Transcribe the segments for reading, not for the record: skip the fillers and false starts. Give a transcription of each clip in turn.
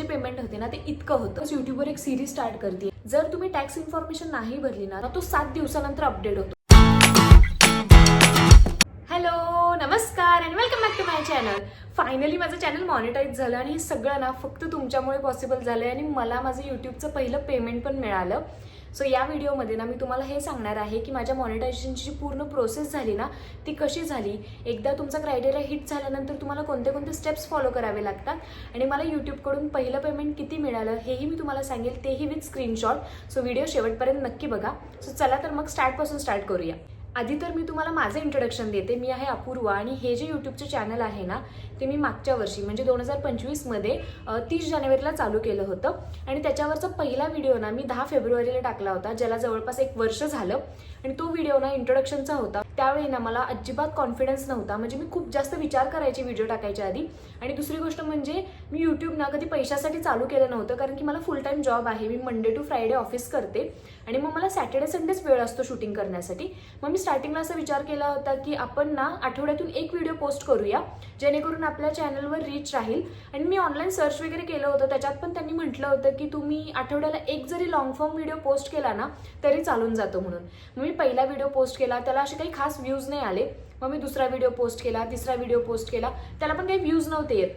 Payment होते ना ते इतकं होतं. यूट्यूबवर एक सिरीज स्टार्ट करते. जर तुम्ही टॅक्स इन्फॉर्मेशन नाही भरली ना तो 7 दिवसानंतर अपडेट होतो. हॅलो, नमस्कार and welcome back to my channel. Finally माझं चॅनल मॉनिटाईज झालं आणि हे सगळं ना फक्त तुमच्यामुळे पॉसिबल झालं आणि मला माझं यूट्यूबचं पहिलं पेमेंट पण मिळालं. सो या व्हिडिओमध्ये ना मी तुम्हाला हे सांगणार आहे की माझ्या मॉनिटायझेशनची पूर्ण प्रोसेस झाली ना ती कशी झाली, एकदा तुमचा क्रायटेरिया हिट झाल्यानंतर तुम्हाला कोणते कोणते स्टेप्स फॉलो करावे लागतात आणि मला यूट्यूबकडून पहिलं पेमेंट किती मिळालं हेही मी तुम्हाला सांगेल, तेही विथ स्क्रीनशॉट. सो व्हिडिओ शेवटपर्यंत नक्की बघा. सो चला तर मग स्टार्टपासून स्टार्ट करूया. आधी तर मी तुम्हाला माझं इंट्रोडक्शन देते. मी आहे अपूर्वा आणि हे जे यूट्यूबचे चॅनल आहे ना ते मी मागच्या वर्षी म्हणजे 2025मध्ये 30 जानेवारीला चालू केलं होतं आणि त्याच्यावरचा पहिला व्हिडिओ ना मी 10 फेब्रुवारीला टाकला होता, ज्याला जवळपास 1 वर्ष झालं. आणि तो व्हिडिओ ना इंट्रोडक्शनचा होता. त्यावेळी ना मला अजिबात कॉन्फिडन्स नव्हता, म्हणजे मी खूप जास्त विचार करायची व्हिडिओ टाकायच्या आधी. आणि दुसरी गोष्ट म्हणजे मी यूट्यूब ना कधी पैशासाठी चालू केलं नव्हतं, कारण की मला फुल टाइम जॉब आहे. मी मंडे टू फ्रायडे ऑफिस करते आणि मग मला सॅटर्डे संडेच वेळ असतो शूटिंग करण्यासाठी. मग मी स्टार्टिंगला असा विचार केला होता की आपण ना आठवड्यातून 1 व्हिडिओ पोस्ट करूया, जेणेकरून आपल्या चॅनलवर रीच राहील. आणि मी ऑनलाईन सर्च वगैरे केलं होतं, त्याच्यात पण त्यांनी म्हटलं होतं की तुम्ही आठवड्याला 1 जरी लॉंग फॉर्म व्हिडिओ पोस्ट केला ना तरी चालून जातो म्हणून. मग मी पहिला व्हिडिओ पोस्ट केला, त्याला असे काही खास व्ह्यूज नाही आले. मग मी दुसरा व्हिडिओ पोस्ट केला, तिसरा व्हिडिओ पोस्ट केला, त्याला पण काही व्ह्यूज नव्हते येत.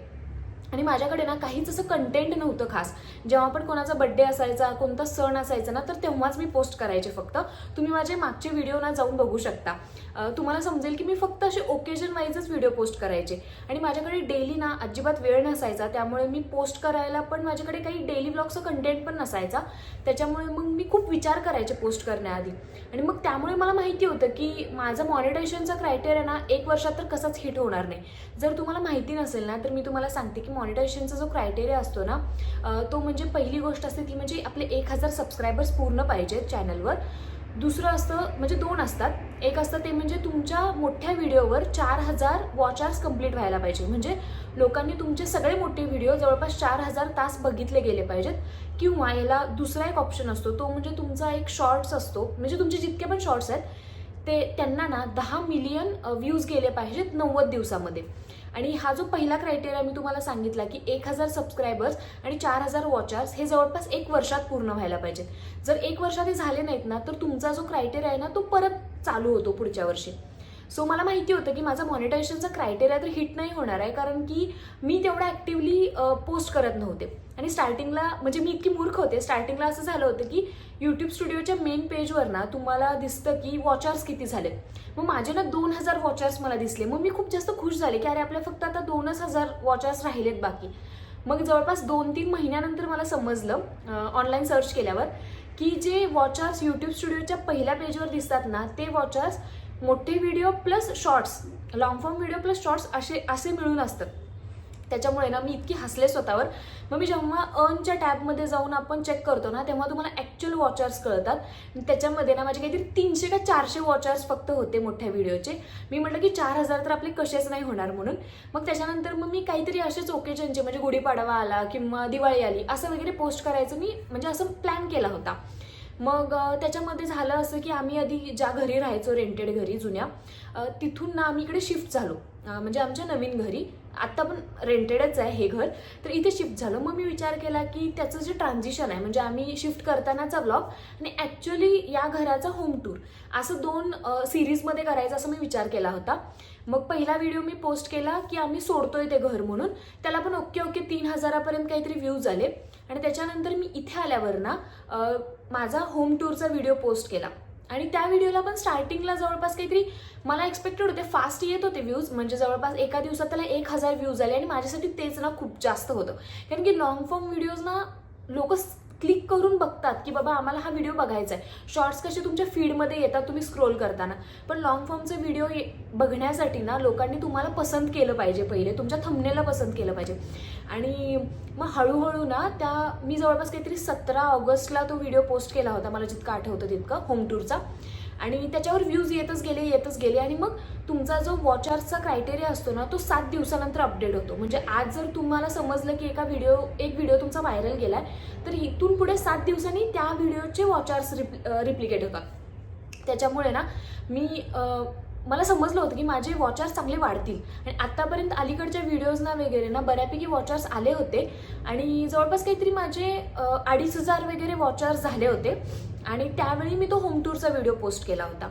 आणि माझ्याकडे ना काहीच असं कंटेंट नव्हतं खास. जेव्हा पण कोणाचा बर्थडे असायचा, कोणता सण असायचा ना तर तेव्हाच मी पोस्ट करायचे फक्त. तुम्ही माझे मागचे व्हिडिओ ना जाऊन बघू शकता, तुम्हाला समजेल की मी फक्त असे ओकेजन वाईजच व्हिडिओ पोस्ट करायचे. आणि माझ्याकडे डेली ना अजिबात वेळ नसायचा, त्यामुळे मी पोस्ट करायला पण माझ्याकडे काही डेली ब्लॉगचं कंटेंट पण नसायचा. त्याच्यामुळे मग मी खूप विचार करायचे पोस्ट करण्याआधी. आणि मग त्यामुळे मला माहिती होतं की माझं मॉनिटायझेशनचा क्रायटेरिया ना 1 वर्षात तर कसाच हिट होणार नाही. जर तुम्हाला माहिती नसेल ना तर मी तुम्हाला सांगते की मॉनिटायझेशनचा जो क्रायटेरिया असतो ना तो म्हणजे पहिली गोष्ट असते ती म्हणजे आपले 1000 सबस्क्रायबर्स पूर्ण पाहिजेत चॅनलवर. दुसरं असतं म्हणजे 2 असतात. एक असतं ते म्हणजे तुमच्या मोठ्या व्हिडिओवर 4000 वॉच आवर्स कंप्लीट व्हायला पाहिजे, म्हणजे लोकांनी तुमचे सगळे मोठे व्हिडिओ जवळपास 4000 तास बघितले गेले पाहिजेत. किंवा याला दुसरा एक ऑप्शन असतो, तो म्हणजे तुमचा एक शॉर्ट्स असतो, म्हणजे तुमचे जितके पण शॉर्ट्स आहेत ते त्यांना ना 10 मिलियन व्ह्यूज गेले पाहिजेत 90 दिवसामध्ये. आणि हा जो पहिला क्रायटेरिया मी तुम्हाला सांगितला की 1000 सबस्क्रायबर्स आणि 4000 वॉच आवर्स हे जवळपास 1 वर्षात पूर्ण व्हायला पाहिजेत. जर 1 वर्षात हे झाले नाहीत ना तर तुमचा जो क्रायटेरिया आहे ना तो परत चालू होतो पुढच्या वर्षी. सो मला माहिती होतं की माझा मॉनिटायझेशनचा क्रायटेरिया तर हिट नाही होणार आहे, कारण की मी तेवढा ॲक्टिव्हली पोस्ट करत नव्हते. आणि स्टार्टिंगला म्हणजे मी इतकी मूर्ख होते, स्टार्टिंगला असं झालं होतं की यूट्यूब स्टुडिओच्या मेन पेजवर ना तुम्हाला दिसतं की वॉच आवर्स किती झालेत. मग माझे ना 2000 वॉच आवर्स मला दिसले. मग मी खूप जास्त खुश झाले की अरे आपल्या फक्त आता 2000 वॉच आवर्स राहिलेत बाकी. मग जवळपास 2-3 महिन्यानंतर मला समजलं ऑनलाईन सर्च केल्यावर की जे वॉच आवर्स यूट्यूब स्टुडिओच्या पहिल्या पेजवर दिसतात ना ते वॉच आवर्स मोठे video plus shorts, long form video plus shorts असे मिळून असतात. त्याच्यामुळे ना मी इतकी हसले स्वतःवर. मग मी जेव्हा अर्नच्या टॅबमध्ये जाऊन आपण चेक करतो ना तेव्हा तुम्हाला ॲक्च्युअल वॉच आवर्स कळतात. त्याच्यामध्ये ना माझे काहीतरी 300 का 400 वॉच आवर्स फक्त होते मोठ्या व्हिडिओचे. मी म्हटलं की 4000 तर आपले कसेच नाही होणार म्हणून. मग त्याच्यानंतर मग मी काहीतरी असेच ओकेजनचे म्हणजे गुढीपाडवा आला किंवा दिवाळी आली असं वगैरे पोस्ट करायचं मी म्हणजे असं प्लॅन केला होता. मग त्याच्यामध्ये झालं असं की आम्ही आधी ज्या घरी राहायचो रेंटेड घरी जुन्या, तिथून ना आम्ही इकडे शिफ्ट झालो, म्हणजे आमच्या नवीन घरी. आत्ता पण रेंटेडच आहे हे घर, तर इथे शिफ्ट झालो. मग मी विचार केला की त्याचं जे ट्रान्झिशन आहे म्हणजे आम्ही शिफ्ट करतानाचा व्लॉग आणि ॲक्च्युअली या घराचा होम टूर असं 2 सिरीजमध्ये करायचा असं मी विचार केला होता. मग पहिला व्हिडिओ मी पोस्ट केला की आम्ही सोडतोय ते घर म्हणून, त्याला पण ओके 3000पर्यंत काहीतरी व्ह्यूज आले. आणि त्याच्यानंतर मी इथे आल्यावर ना माझा होम टूरचा व्हिडिओ पोस्ट केला आणि त्या व्हिडिओला पण स्टार्टिंगला जवळपास काहीतरी मला एक्सपेक्टेड होते फास्ट येत होते व्ह्यूज, म्हणजे जवळपास एका दिवसात त्याला 1000 व्ह्यूज आले. आणि माझ्यासाठी तेच ना खूप जास्त होतं, कारण की लॉंग फॉर्म व्हिडिओज ना लोक क्लिक करून बघतात की बाबा आम्हाला हा व्हिडिओ बघायचा आहे. शॉर्ट्स कसे तुमच्या फीडमध्ये येतात तुम्ही स्क्रोल करताना, पण लॉंग फॉर्मचे व्हिडिओ बघण्यासाठी ना लोकांनी तुम्हाला पसंत केलं पाहिजे, पहिले तुमच्या थंबनेलला पसंत केलं पाहिजे. आणि मग हळूहळू ना मी जवळपास काहीतरी 17 ऑगस्टला तो व्हिडिओ पोस्ट केला होता, मला जितकं आठवतं तितकं, होम टूरचा. आणि त्याच्यावर व्ह्यूज येतच गेले. आणि मग तुमचा जो वॉच आवर्सचा क्रायटेरिया असतो ना तो 7 दिवसानंतर अपडेट होतो. म्हणजे आज जर तुम्हाला समजलं की एक व्हिडिओ तुमचा व्हायरल गेलाय तर इथून पुढे 7 दिवसांनी त्या व्हिडिओचे वॉच आवर्स रिप्लिकेट होतात. त्याच्यामुळे ना मी मला समजलं होतं की माझे वॉचर्स चांगले वाढतील आणि आत्तापर्यंत अलीकडच्या व्हिडिओजना वगैरे ना बऱ्यापैकी वॉचर्स आले होते आणि जवळपास काहीतरी माझे 2,500 वगैरे वॉचर्स झाले होते आणि त्यावेळी मी तो होम टूरचा व्हिडिओ पोस्ट केला होता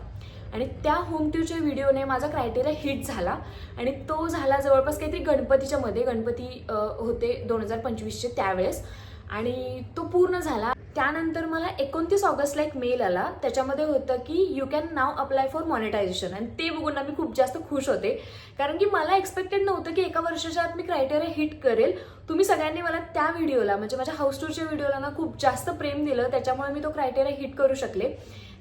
आणि त्या होम टूरच्या व्हिडिओने माझा क्रायटेरिया हिट झाला आणि तो झाला जवळपास काहीतरी गणपतीच्या मध्ये, गणपती होते 2025चे त्यावेळेस आणि तो पूर्ण झाला. त्यानंतर मला 29 ऑगस्टला एक मेल आला, त्याच्यामध्ये होतं की you can now apply for monetization आणि ते बघून मी खूप जास्त खुश होते कारण की मला एक्सपेक्टेड नव्हतं की एका वर्षाच्या आत मी क्रायटेरिया हिट करेल. तुम्ही सगळ्यांनी मला त्या व्हिडिओला म्हणजे माझ्या हाऊस टूरच्या व्हिडिओला ना खूप जास्त प्रेम दिलं, त्याच्यामुळे मी तो क्रायटेरिया हिट करू शकले.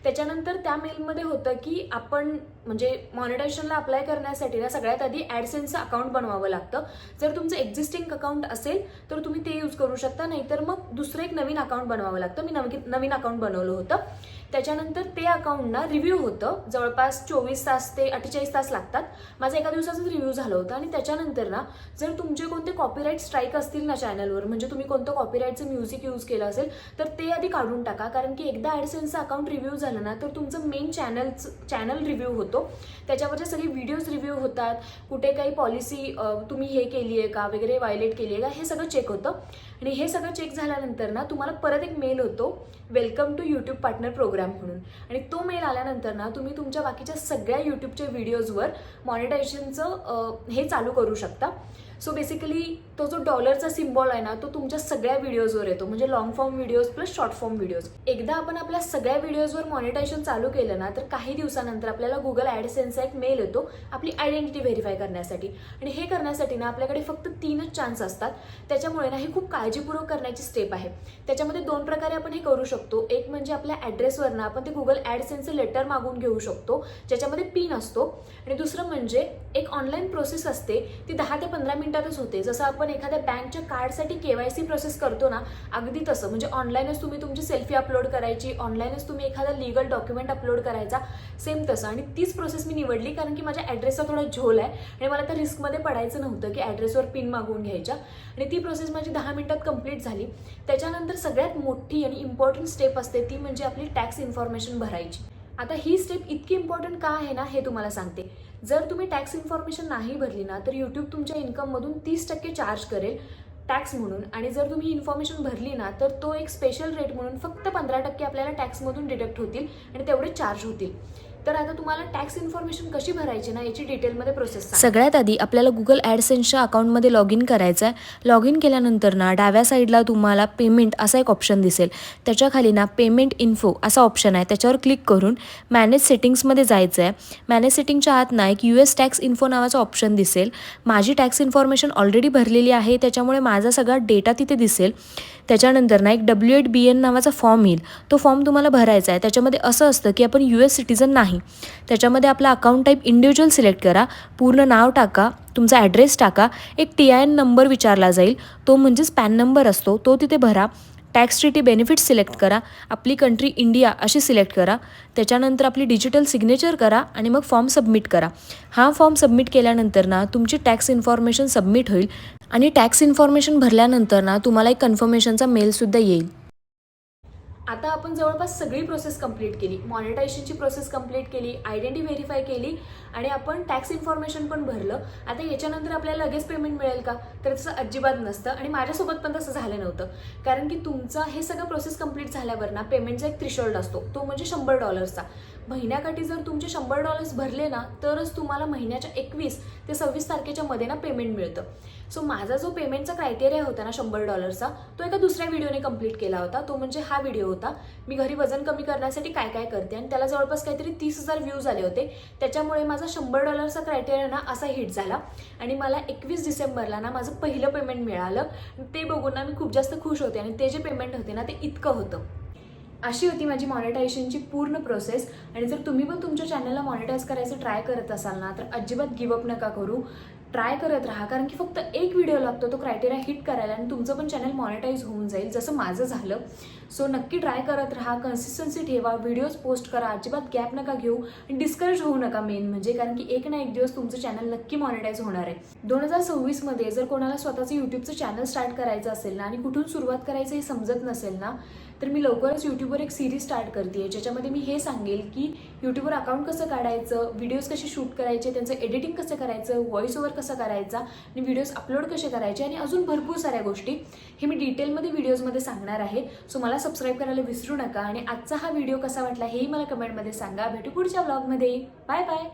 त्याच्यानंतर त्या मेलमध्ये होतं की आपण म्हणजे मॉनिटायझेशनला अप्लाय करण्यासाठी ना सगळ्यात आधी ॲडसेन्सचं अकाउंट बनवावं लागतं. जर तुमचं एक्झिस्टिंग अकाउंट असेल तर तुम्ही ते यूज करू शकता, नाहीतर मग दुसरं एक नवीन अकाउंट बनवावं लागतं. मी नवीन अकाउंट बनवलं होतं. त्याच्यानंतर ते अकाउंट ना रिव्ह्यू होतं, जवळपास 24 तास ते 48 तास लागतात. माझं एका दिवसाचंच रिव्ह्यू झालं होतं आणि त्याच्यानंतर ना जर तुमचे कोणते कॉपीराईट स्ट्राईक असतील ना चॅनलवर, म्हणजे तुम्ही कोणतं कॉपीराईटचं म्युझिक यूज केलं असेल तर ते आधी काढून टाका, कारण की एकदा ॲडसेन्सचं अकाउंट रिव्ह्यू झालं ना तर तुमचं मेन चॅनल रिव्ह्यू होतो, त्याच्यावरचे सगळे व्हिडिओज रिव्ह्यू होतात, कुठे काही पॉलिसी तुम्ही हे केली आहे का वगैरे व्हायलेट केली आहे का हे सगळं चेक होतं. आणि हे सगळं चेक झाल्यानंतर ना तुम्हाला परत एक मेल होतो welcome to YouTube partner programme म्हणून आणि तो मेल आल्यानंतर ना तुम्ही तुमच्या बाकीच्या सगळ्या यूट्यूबच्या व्हिडिओजवर मॉनिटायझेशनचं हे चालू करू शकता. सो बेसिकली तो जो डॉलरचा सिम्बॉल आहे ना तो तुमच्या सगळ्या व्हिडिओजवर येतो, म्हणजे long form videos plus short form videos. एकदा आपण आपल्या सगळ्या व्हिडिओजवर मॉनिटायझेशन चालू केलं ना तर काही दिवसानंतर आपल्याला गुगल ॲडसेन्सचा एक मेल येतो आपली आयडेंटिटी व्हेरीफाय करण्यासाठी आणि हे करण्यासाठी ना आपल्याकडे फक्त 3च चान्स असतात. त्याच्यामुळे ना हे खूप काळजीपूर्वक करण्याची स्टेप आहे. त्याच्यामध्ये 2 प्रकारे आपण हे करू शकतो. एक म्हणजे आपल्या ॲड्रेसवर ना आपण ते गुगल ॲडसेन्सचं लेटर मागून घेऊ शकतो ज्याच्यामध्ये पिन असतो आणि दुसरं म्हणजे एक ऑनलाईन प्रोसेस असते, ती 10 ते 15 मिनिटातच होते. जसं आपण एखाद्या बँकच्या कार्डसाठी KYC प्रोसेस करतो ना अगदी तसं, म्हणजे ऑनलाईनच तुम्ही तुमची सेल्फी अपलोड करायची, ऑनलाईनच तुम्ही एखादा लीगल डॉक्युमेंट अपलोड करायचा, सेम तसं. आणि तीच प्रोसेस मी निवडली कारण की माझ्या ॲड्रेसचा थोडा झोल आहे आणि मला त्या रिस्कमध्ये पडायचं नव्हतं की ॲड्रेसवर पिन मागवून घ्यायच्या आणि ती प्रोसेस माझी 10 मिनिटात कंप्लीट झाली. त्याच्यानंतर सगळ्यात मोठी आणि इम्पॉर्टंट स्टेप असते ती म्हणजे आपली टॅक्स इन्फॉर्मेशन भरायची. आता ही स्टेप इतकी इम्पॉर्टंट का आहे ना हे तुम्हाला सांगते. जर तुम्ही टॅक्स इन्फॉर्मेशन नाही भरली ना तर यूट्यूब तुमच्या इन्कममधून 30% चार्ज करेल टॅक्स म्हणून आणि जर तुम्ही इन्फॉर्मेशन भरली ना तर तो एक स्पेशल रेट म्हणून फक्त 15% आपल्याला टॅक्समधून डिडक्ट होतील आणि तेवढे चार्ज होतील. तर आता तुम्हाला टॅक्स इन्फॉर्मेशन कशी भरायची ना याची डिटेलमध्ये प्रोसेस. सगळ्यात आधी आपल्याला गुगल ॲडसेन्सच्या अकाउंटमध्ये लॉग इन करायचं आहे. लॉग इन केल्यानंतर ना डाव्या साईडला तुम्हाला पेमेंट असा एक ऑप्शन दिसेल, त्याच्याखाली ना पेमेंट इन्फो असा ऑप्शन आहे, त्याच्यावर क्लिक करून मॅनेज सेटिंग्समध्ये जायचं आहे. मॅनेज सेटिंगच्या आत ना एक US टॅक्स इन्फो नावाचा ऑप्शन दिसेल. माझी टॅक्स इन्फॉर्मेशन ऑलरेडी भरलेली आहे त्याच्यामुळे माझा सगळा डेटा तिथे दिसेल. त्याच्यानंतर ना एक W8BN नावाचा फॉर्म येईल, तो फॉर्म तुम्हाला भरायचा आहे. त्याच्यामध्ये असं असतं की आपण US सिटिझन नाही, त्याच्यामध्ये आपला अकाउंट टाईप इंडिव्हिज्युअल सिलेक्ट करा, पूर्ण नाव टाका, तुमचा ॲड्रेस टाका, एक TIN नंबर विचारला जाईल, तो म्हणजेच पॅन नंबर असतो तो तिथे भरा. टॅक्स ट्रीटी बेनिफिट सिलेक्ट करा, आपली कंट्री इंडिया अशी सिलेक्ट करा. त्याच्यानंतर आपली डिजिटल सिग्नेचर करा आणि मग फॉर्म सबमिट करा. हा फॉर्म सबमिट केल्यानंतर ना तुमची टॅक्स इन्फॉर्मेशन सबमिट होईल आणि टॅक्स इन्फॉर्मेशन भरल्यानंतर ना तुम्हाला एक कन्फर्मेशनचा मेलसुद्धा येईल. आता आपण जवळपास सगळी प्रोसेस कंप्लीट केली, मॉनिटायझेशनची प्रोसेस कंप्लीट केली, आयडेंटिटी व्हेरीफाय केली आणि आपण टॅक्स इन्फॉर्मेशन पण भरलं. आता याच्यानंतर आपल्याला लगेच पेमेंट मिळेल का तर तसं अजिबात नसतं आणि माझ्यासोबत पण तसं झालं नव्हतं, कारण की तुमचं हे सगळं प्रोसेस कंप्लीट झाल्यावर ना पेमेंटचा एक थ्रेशोल्ड असतो, तो म्हणजे $100. महिन्याकाठी जर तुमचे $100 भरले ना तरच तुम्हाला महिन्याच्या 21 ते 26 तारखेच्या मध्ये ना पेमेंट मिळतं. सो माझा जो पेमेंटचा क्रायटेरिया होता ना $100चा तो एका दुसऱ्या व्हिडिओने कंप्लीट केला होता, तो म्हणजे हा व्हिडिओ होता. मी घरी वजन कमी करण्यासाठी काय काय करते आणि त्याला जवळपास काहीतरी 30,000 व्ह्यूज आले होते. त्याच्यामुळे माझा $100चा क्रायटेरिया ना असा हिट झाला आणि मला 21 डिसेंबरला ना माझं पहिलं पेमेंट मिळालं. ते बघून ना मी खूप जास्त खुश होते आणि ते जे पेमेंट होते ना ते इतकं होतं. अशी होती माझी मॉनिटायझेशनची पूर्ण प्रोसेस. आणि जर तुम्ही पण तुमच्या चॅनलला मॉनिटाईज करायचं ट्राय करत असाल ना तर अजिबात गिवअप नका करू. ट्राय करत राहा, कारण की फक्त एक व्हिडिओ लागतो तो क्रायटेरिया हिट करायला आणि तुमचं पण चॅनल मॉनिटाईज होऊन जाईल, जसं माझं झालं. सो नक्की ट्राय करत राहा, कन्सिस्टन्सी ठेवा, व्हिडिओज पोस्ट करा, अजिबात गॅप नका घेऊ आणि डिस्करेज होऊ नका मेन म्हणजे, कारण की एक ना एक दिवस तुमचं चॅनल नक्की मॉनिटाईज होणार आहे. 2026मध्ये जर कोणाला स्वतःचं यूट्यूबचं चॅनल स्टार्ट करायचं असेल ना आणि कुठून सुरुवात करायचं हे समजत नसेल ना, तर मी लवकरच यूट्यूबवर एक सिरीज स्टार्ट करते आहे, ज्याच्यामध्ये मी हे सांगेल की यूट्यूबवर अकाउंट कसं काढायचं, व्हिडिओज कसे शूट करायचे, त्यांचं एडिटिंग कसं करायचं, व्हॉइस ओव्हर कसं करायचा आणि व्हिडिओज अपलोड कसे करायचे आणि अजून भरपूर साऱ्या गोष्टी हे मी डिटेलमध्ये व्हिडिओजमध्ये सांगणार आहे. सो मला सबस्क्राईब करायला विसरू नका आणि आजचा हा व्हिडिओ कसा वाटला हेही मला कमेंटमध्ये सांगा. भेटू पुढच्या व्लॉगमध्ये. Bye bye.